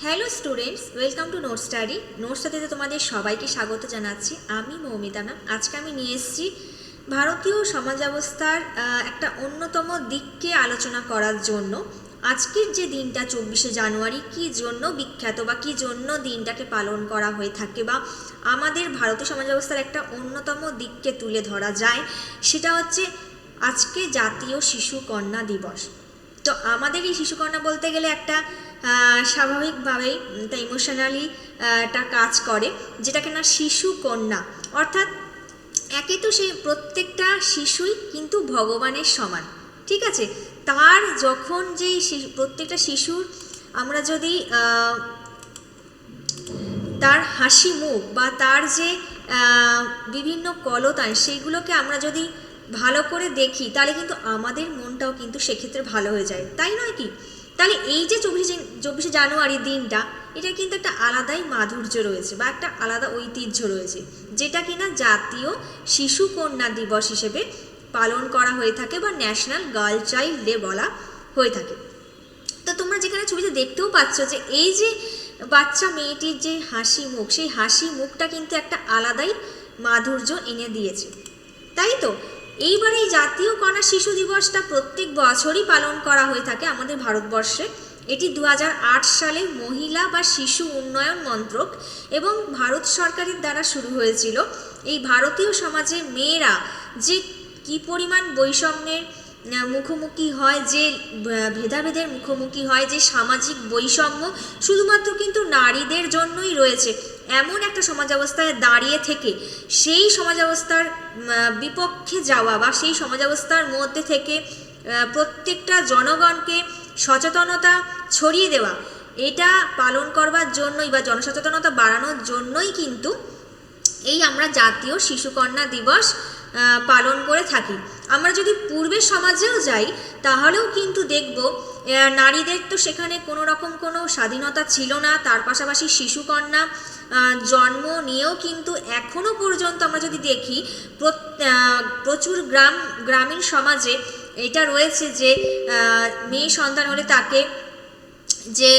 Hello students, welcome to note study. Note স্টাডিতে তোমাদের সবাইকে স্বাগত জানাচ্ছি। আমি মৌমিতা ম্যাম। আজকে আমি নিয়ে এসেছি ভারতীয় সমাজ ব্যবস্থার একটা অন্যতম দিককে আলোচনা করার জন্য। আজকের যে দিনটা 24শে জানুয়ারি কী জন্য বিখ্যাত বা কী জন্য দিনটাকে পালন করা হয়ে থাকে বা আমাদের ভারতীয় সমাজ ব্যবস্থার একটা অন্যতম দিককে তুলে ধরা যায়, সেটা হচ্ছে আজকে জাতীয় শিশু কন্যা দিবস। তো আমাদের এই শিশুকন্যা বলতে গেলে একটা স্বাভাবিকভাবেই তা ইমোশনালি একটা কাজ করে, যেটাকে না শিশু কন্যা, অর্থাৎ একে তো সে প্রত্যেকটা শিশুই কিন্তু ভগবানের সমান, ঠিক আছে। তার যখন যেই প্রত্যেকটা শিশুর আমরা যদি তার হাসি মুখ বা তার যে বিভিন্ন কলতান সেইগুলোকে আমরা যদি ভালো করে দেখি, তাহলে কিন্তু আমাদের মনটাও কিন্তু সেক্ষেত্রে ভালো হয়ে যায়, তাই নয় কি? তাহলে এই যে 24শে জানুয়ারি দিনটা, এটা কিন্তু একটা আলাদাই মাধুর্য রয়েছে বা একটা আলাদা ঐতিহ্য রয়েছে, যেটা কিনা জাতীয় শিশু কন্যা দিবস হিসেবে পালন করা হয়ে থাকে বা ন্যাশনাল গার্ল চাইল্ড ডে বলা হয়ে থাকে। তো তোমরা যেখানে ছবিতে দেখতেও পাচ্ছ যে এই যে বাচ্চা মেয়েটির যে হাসি মুখ, সেই হাসি মুখটা কিন্তু একটা আলাদাই মাধুর্য এনে দিয়েছে, তাই তো। এইবার এই জাতীয় কন্যা শিশু দিবসটা প্রত্যেক বছরই পালন করা হয়ে থাকে আমাদের ভারতবর্ষে। এটি 2008 সালে মহিলা বা শিশু উন্নয়ন মন্ত্রক এবং ভারত সরকারের দ্বারা শুরু হয়েছিল। এই ভারতীয় সমাজে মেয়েরা যে কী পরিমাণ বৈষম্যের মুখোমুখি হয়, যে ভেদাভেদের মুখোমুখি হয়, যে সামাজিক বৈষম্য শুধুমাত্র কিন্তু নারীদের জন্যই রয়েছে, এমন একটা সমাজ ব্যবস্থায় দাঁড়িয়ে থেকে সেই সমাজ ব্যবস্থার বিপক্ষে যাওয়া বা সেই সমাজ ব্যবস্থার মধ্যে থেকে প্রত্যেকটা জনগণকে সচেতনতা ছড়িয়ে দেওয়া, এটা পালন করবার জন্যই বা জনসচেতনতা বাড়ানোর জন্যই কিন্তু এই আমরা জাতীয় শিশুকন্যা দিবস পালন করে থাকি। আমরা যদি পূর্বের সমাজেও যাই, তাহলেও কিন্তু দেখব নারীদের তো সেখানে কোনো রকম কোনো স্বাধীনতা ছিল না। তার পাশাপাশি শিশুকন্যা জন্ম নিয়েও কিন্তু এখনও পর্যন্ত আমরা যদি দেখি প্রচুর গ্রামীণ সমাজে এটা রয়েছে যে মেয়ে সন্তান হলে তাকে যে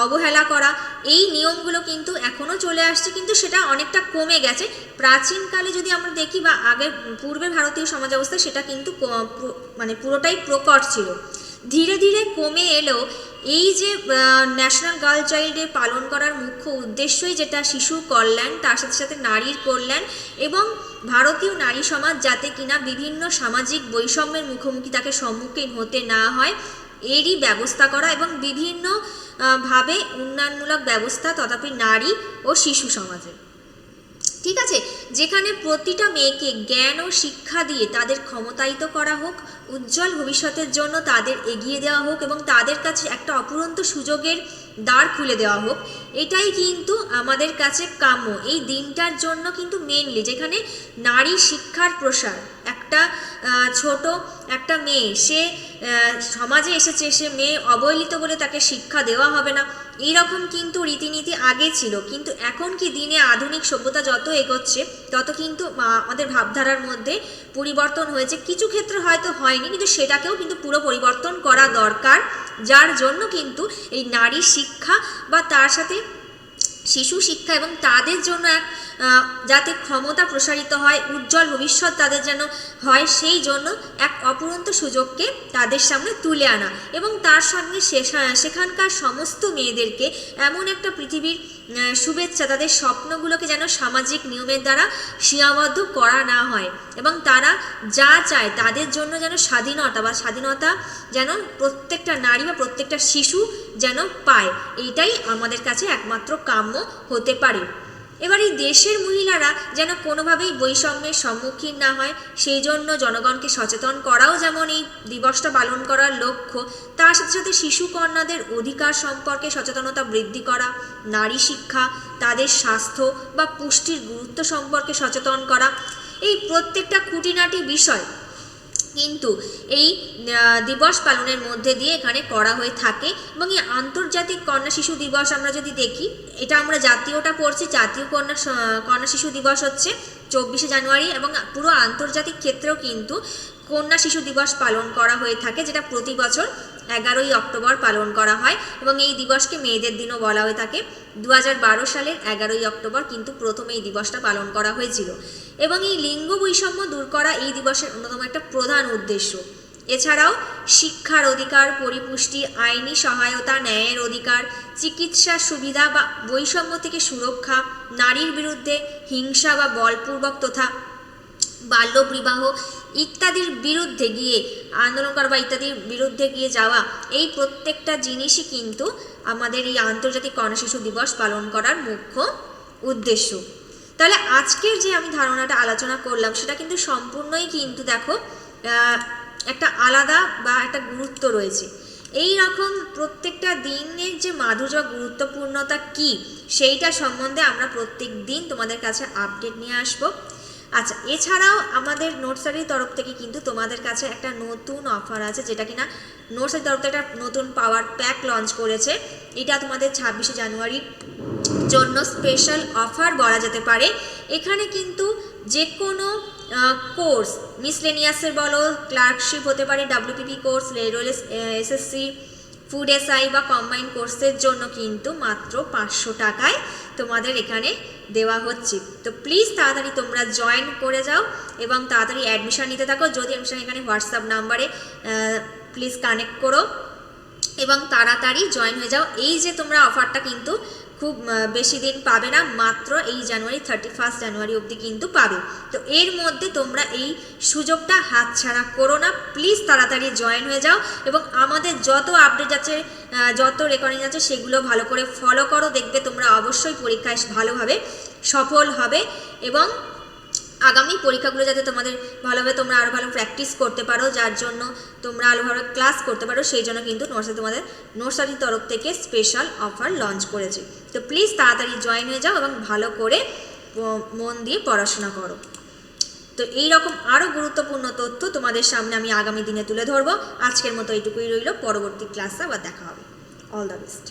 অবহেলা করা, এই নিয়মগুলো কিন্তু এখনও চলে আসছে, কিন্তু সেটা অনেকটা কমে গেছে। প্রাচীনকালে যদি আমরা দেখি বা আগের পূর্বের ভারতীয় সমাজ ব্যবস্থা, সেটা কিন্তু মানে পুরোটাই প্রকট ছিল। ধীরে ধীরে কমে এলেও এই যে ন্যাশনাল গার্ল চাইল্ড ডে পালন করার মুখ্য উদ্দেশ্যই যেটা শিশুর কল্যাণ, তার সাথে সাথে নারীর কল্যাণ এবং ভারতীয় নারী সমাজ যাতে কিনা বিভিন্ন সামাজিক বৈষম্যের মুখোমুখি তাকে সম্মুখীন হতে না হয়, এরই ব্যবস্থা করা এবং বিভিন্ন ভাবে উন্নয়নমূলক ব্যবস্থা তথাপি নারী ও শিশু সমাজে, ঠিক আছে, যেখানে প্রতিটা মেয়েকে জ্ঞান ও শিক্ষা দিয়ে তাদের ক্ষমতায়িত করা হোক, উজ্জ্বল ভবিষ্যতের জন্য তাদের এগিয়ে দেওয়া হোক এবং তাদের কাছে একটা অফুরন্ত সুযোগের দ্বার খুলে দেওয়া হোক, এটাই কিন্তু আমাদের কাছে কাম্য। এই দিনটার জন্য কিন্তু মেনলি যেখানে নারী শিক্ষার প্রসার, একটা ছোট একটা মেয়ে সে সমাজে এসেছে, সে মেয়ে অবহেলিত বলে তাকে শিক্ষা দেওয়া হবে না, এইরকম কিন্তু রীতিনীতি আগে ছিল। কিন্তু এখন কি দিনে আধুনিক সভ্যতা যত এগোচ্ছে, তত কিন্তু আমাদের ভাবধারার মধ্যে পরিবর্তন হয়েছে। কিছু ক্ষেত্রে হয়তো হয়নি, কিন্তু সেটাকেও কিন্তু পুরো পরিবর্তন করা দরকার, যার জন্য কিন্তু এই নারী শিক্ষা বা তার সাথে শিশু শিক্ষা এবং তাদের জন্য এক যাতে ক্ষমতা প্রসারিত হয়, উজ্জ্বল ভবিষ্যৎ তাদের যেন হয়, সেই জন্য এক অপুরন্ত সুযোগকে তাদের সামনে তুলে আনা এবং তার সঙ্গে সেখানকার সমস্ত মেয়েদেরকে এমন একটা পৃথিবীর শুভেচ্ছা, তাদের স্বপ্নগুলোকে যেন সামাজিক নিয়মের দ্বারা সীমাবদ্ধ করা না হয় এবং তারা যা চায় তাদের জন্য যেন স্বাধীনতা যেন প্রত্যেকটা নারী বা প্রত্যেকটা শিশু যেন পায়, এইটাই আমাদের কাছে একমাত্র কাম্য হতে পারে। এবার এই দেশের মহিলারা যেন কোনোভাবেই বৈষম্যের সম্মুখীন না হয়, সেই জন্য জনগণকে সচেতন করাও যেমন এই দিবসটা পালন করার লক্ষ্য, তার সাথে সাথে শিশু কন্যাদের অধিকার সম্পর্কে সচেতনতা বৃদ্ধি করা, নারী শিক্ষা, তাদের স্বাস্থ্য বা পুষ্টির গুরুত্ব সম্পর্কে সচেতন করা, এই প্রত্যেকটা খুঁটিনাটি বিষয় কিন্তু এই দিবস পালনের মধ্যে দিয়ে এখানে করা হয়ে থাকে। এবং এই আন্তর্জাতিক কন্যা শিশু দিবস আমরা যদি দেখি, এটা আমরা জাতীয়টা পড়ছি, জাতীয় কন্যা শিশু দিবস হচ্ছে 24শে জানুয়ারি এবং পুরো আন্তর্জাতিক ক্ষেত্রেও কিন্তু কন্যা শিশু দিবস পালন করা হয়ে থাকে, যেটা প্রতি বছর 11ই অক্টোবর পালন করা হয় এবং এই দিবসকে মেয়েদের দিনও বলা হয়ে থাকে। 2012 সালের 11ই অক্টোবর কিন্তু প্রথম এই দিবসটা পালন করা হয়েছিল এবং এই লিঙ্গ বৈষম্য দূর করা এই দিবসের অন্যতম একটা প্রধান উদ্দেশ্য। এছাড়াও শিক্ষার অধিকার, পরিপুষ্টি, আইনি সহায়তা, ন্যায়ের অধিকার, চিকিৎসার সুবিধা বা বৈষম্য থেকে সুরক্ষা, নারীর বিরুদ্ধে হিংসা বা বলপূর্বক তথা বাল্যবিবাহ ইত্যাদির বিরুদ্ধে গিয়ে আন্দোলন করা বা ইত্যাদির বিরুদ্ধে গিয়ে যাওয়া, এই প্রত্যেকটা জিনিসই কিন্তু আমাদের এই আন্তর্জাতিক কন্যা শিশু দিবস পালন করার মুখ্য উদ্দেশ্য। তাহলে আজকের যে আমি ধারণাটা আলোচনা করলাম সেটা কিন্তু সম্পূর্ণই কিন্তু দেখো একটা আলাদা বা একটা গুরুত্ব রয়েছে। এই রকম প্রত্যেকটা দিনের যে মাধুর্য গুরুত্বপূর্ণতা কি সেইটা সম্বন্ধে আমরা প্রত্যেক দিন তোমাদের কাছে আপডেট নিয়ে আসবো। আচ্ছা, এছাড়াও আমাদের নোটসারির তরফ থেকে কিন্তু তোমাদের কাছে একটা নতুন অফার আছে, যেটা কিনা নোটসারির তরফ থেকে একটা নতুন পাওয়ার প্যাক লঞ্চ করেছে। এটা তোমাদের 26শে জানুয়ারির জন্য স্পেশাল অফার বলা যেতে পারে। এখানে কিন্তু যে কোনো কোর্স, মিসলেনিয়াসের বলো, ক্লার্কশিপ হতে পারে, WPP course, railway SSC, food SI বা কম্বাইন্ড কোর্সের জন্য কিন্তু মাত্র 500 টাকায় তোমাদের এখানে দেওয়া হচ্ছে। তো প্লিজ তাড়াতাড়ি তোমরা জয়েন করে যাও এবং তাড়াতাড়ি অ্যাডমিশন নিতে থাকো। যদি অ্যাডমিশন এখানে হোয়াটসঅ্যাপ নাম্বারে প্লিজ কানেক্ট করো এবং তাড়াতাড়ি জয়েন হয়ে যাও। এই যে তোমরা অফারটা কিন্তু খুব বেশি দিন পাবে না, মাত্র এই জানুয়ারি 31 জানুয়ারি অবধি কিন্তু পাবে। তো এর মধ্যে তোমরা এই সুযোগটা হাতছাড়া করো না, প্লিজ তাড়াতাড়ি জয়েন হয়ে যাও এবং আমাদের যত আপডেট আছে, যত রেকর্ডিং আছে সেগুলো ভালো করে ফলো করো। দেখবে তোমরা অবশ্যই পরীক্ষায় ভালোভাবে সফল হবে এবং আগামী পরীক্ষাগুলো যাতে তোমাদের ভালোভাবে তোমরা আরও ভালো প্র্যাকটিস করতে পারো, যার জন্য তোমরা আরোভাবে ক্লাস করতে পারো, সেই জন্য কিন্তু নোটসারির তরফ থেকে স্পেশাল অফার লঞ্চ করেছে। তো প্লিজ তাড়াতাড়ি জয়েন হয়ে যাও এবং ভালো করে মন দিয়ে পড়াশোনা করো। তো এইরকম আরও গুরুত্বপূর্ণ তথ্য তোমাদের সামনে আমি আগামী দিনে তুলে ধরবো। আজকের মতো এইটুকুই রইল, পরবর্তী ক্লাসে আবার দেখা হবে। All the best.